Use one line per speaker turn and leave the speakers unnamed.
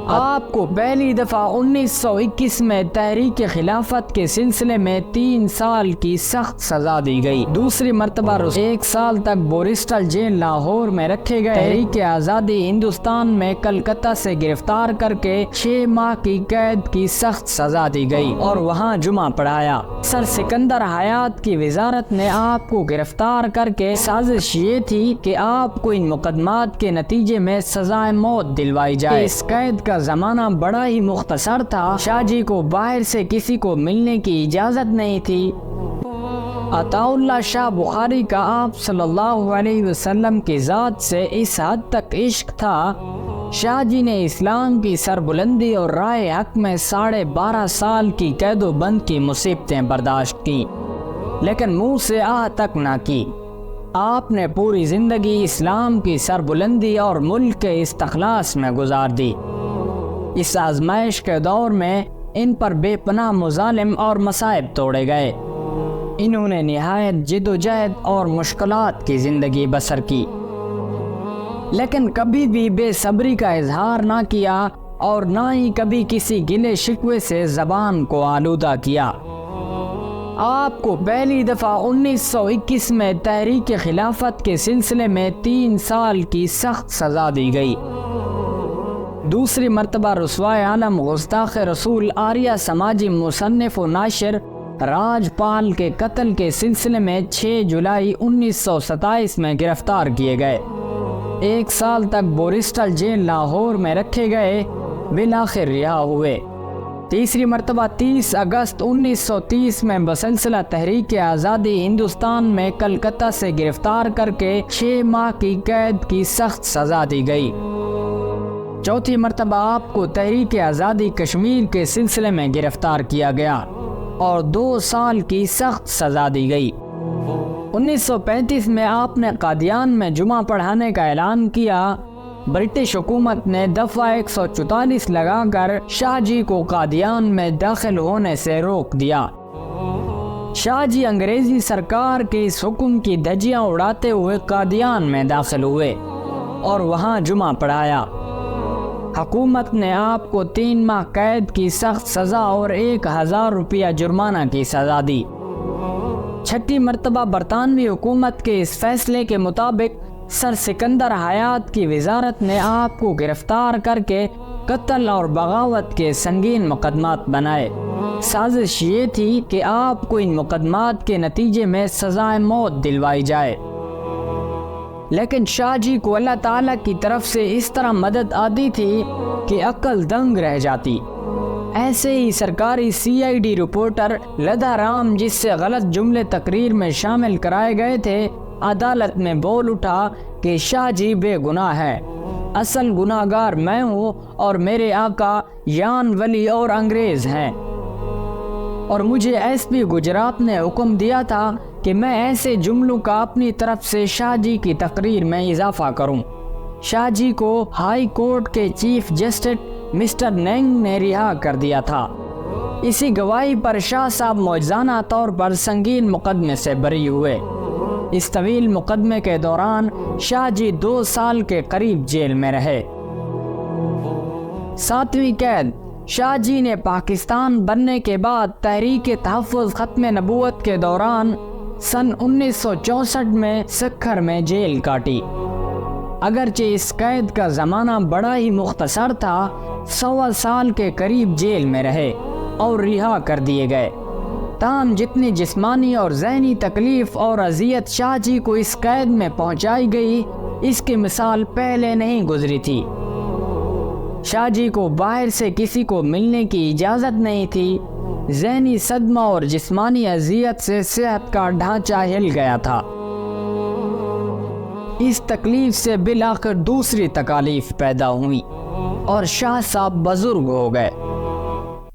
آپ کو پہلی دفعہ 1921 میں تحریک خلافت کے سلسلے میں 3 سال کی سخت سزا دی گئی۔ دوسری مرتبہ 1 سال تک بورسٹل جیل لاہور میں رکھے گئے۔ تحریک آزادی ہندوستان میں کلکتہ سے گرفتار کر کے 6 ماہ کی قید کی سخت سزا دی گئی اور وہاں جمعہ پڑھایا۔ سر سکندر حیات کی وزارت نے آپ کو گرفتار کر کے سازش یہ تھی کہ آپ کو ان مقدمات کے نتیجے میں سزائے موت دلوائی جائے۔ اس قید کا زمانہ بڑا ہی مختصر تھا۔ شاہ جی کو باہر سے کسی کو ملنے کی اجازت نہیں تھی۔ عطا اللہ شاہ بخاری کا آپ صلی اللہ علیہ وسلم کی ذات سے اس حد تک عشق تھا، شاہ جی نے اسلام کی سربلندی اور رائے حق میں 12.5 سال کی قید و بند کی مصیبتیں برداشت کی، لیکن منہ سے آہ تک نہ کی۔ آپ نے پوری زندگی اسلام کی سربلندی اور ملک کے استخلاص میں گزار دی۔ اس آزمائش کے دور میں ان پر بے پناہ مظالم اور مصائب توڑے گئے۔ انہوں نے نہایت جد و جہد اور مشکلات کی زندگی بسر کی، لیکن کبھی بھی بے صبری کا اظہار نہ کیا اور نہ ہی کبھی کسی گلے شکوے سے زبان کو آلودہ کیا۔ آپ کو پہلی دفعہ 1921 میں تحریک خلافت کے سلسلے میں 3 سال کی سخت سزا دی گئی۔ دوسری مرتبہ رسوائے عالم گستاخ رسول آریہ سماجی مصنف و ناشر راج پال کے قتل کے سلسلے میں 6 جولائی 1927 میں گرفتار کیے گئے۔ 1 سال تک بورسٹل جیل لاہور میں رکھے گئے، بالآخر رہا ہوئے۔ تیسری مرتبہ 30 اگست 1930 میں بسلسلہ تحریک آزادی ہندوستان میں کلکتہ سے گرفتار کر کے 6 ماہ کی قید کی سخت سزا دی گئی۔ چوتھی مرتبہ آپ کو تحریک آزادی کشمیر کے سلسلے میں گرفتار کیا گیا اور 2 سال کی سخت سزا دی گئی۔ 1935 میں آپ نے قادیان میں جمعہ پڑھانے کا اعلان کیا۔ برٹش حکومت نے دفعہ 144 لگا کر شاہ جی کو قادیان میں داخل ہونے سے روک دیا۔ شاہ جی انگریزی سرکار کے اس حکم کی دھجیاں اڑاتے ہوئے قادیان میں داخل ہوئے اور وہاں جمعہ پڑھایا۔ حکومت نے آپ کو 3 ماہ قید کی سخت سزا اور 1000 روپیہ جرمانہ کی سزا دی۔ چھٹی مرتبہ برطانوی حکومت کے اس فیصلے کے مطابق سر سکندر حیات کی وزارت نے آپ کو گرفتار کر کے قتل اور بغاوت کے سنگین مقدمات بنائے۔ سازش یہ تھی کہ آپ کو ان مقدمات کے نتیجے میں سزائے موت دلوائی جائے، لیکن شاہ جی کو اللہ تعالیٰ کی طرف سے اس طرح مدد آتی تھی کہ عقل دنگ رہ جاتی۔ ایسے ہی سرکاری CID رپورٹر لدھا رام، جس سے غلط جملے تقریر میں شامل کرائے گئے تھے، عدالت میں بول اٹھا کہ شاہ جی بے گناہ ہے، اصل گناہ گار میں ہوں اور میرے آقا یان ولی اور انگریز ہیں، اور مجھے SP گجرات نے حکم دیا تھا کہ میں ایسے جملوں کا اپنی طرف سے شاہ جی کی تقریر میں اضافہ کروں۔ شاہ جی کو ہائی کورٹ کے چیف جسٹس مسٹر نینگ نے رہا کر دیا تھا۔ اسی گواہی پر شاہ صاحب معجزانہ طور پر سنگین مقدمے سے بری ہوئے۔ اس طویل مقدمے کے دوران شاہ جی 2 سال کے قریب جیل میں رہے۔ 7ویں قید۔ شاہ جی نے پاکستان بننے کے بعد تحریک تحفظ ختم نبوت کے دوران سن 1964 میں سکھر میں جیل کاٹی۔ اگرچہ اس قید کا زمانہ بڑا ہی مختصر تھا، 1.25 سال کے قریب جیل میں رہے اور رہا کر دیے گئے، تاہم جتنی جسمانی اور ذہنی تکلیف اور اذیت شاہ جی کو اس قید میں پہنچائی گئی، اس کی مثال پہلے نہیں گزری تھی۔ شاہ جی کو باہر سے کسی کو ملنے کی اجازت نہیں تھی۔ ذہنی صدمہ اور جسمانی اذیت سے صحت کا ڈھانچہ ہل گیا تھا۔ اس تکلیف سے بالآخر دوسری تکالیف پیدا ہوئی اور شاہ صاحب بزرگ ہو گئے۔